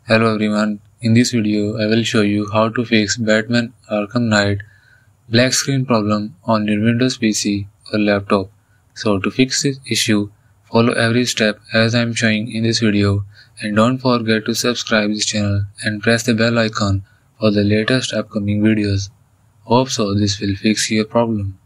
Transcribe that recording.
Hello everyone, in this video I will show you how to fix Batman Arkham Knight black screen problem on your Windows PC or laptop. So to fix this issue, follow every step as I am showing in this video, and don't forget to subscribe this channel and press the bell icon for the latest upcoming videos. Hope so this will fix your problem.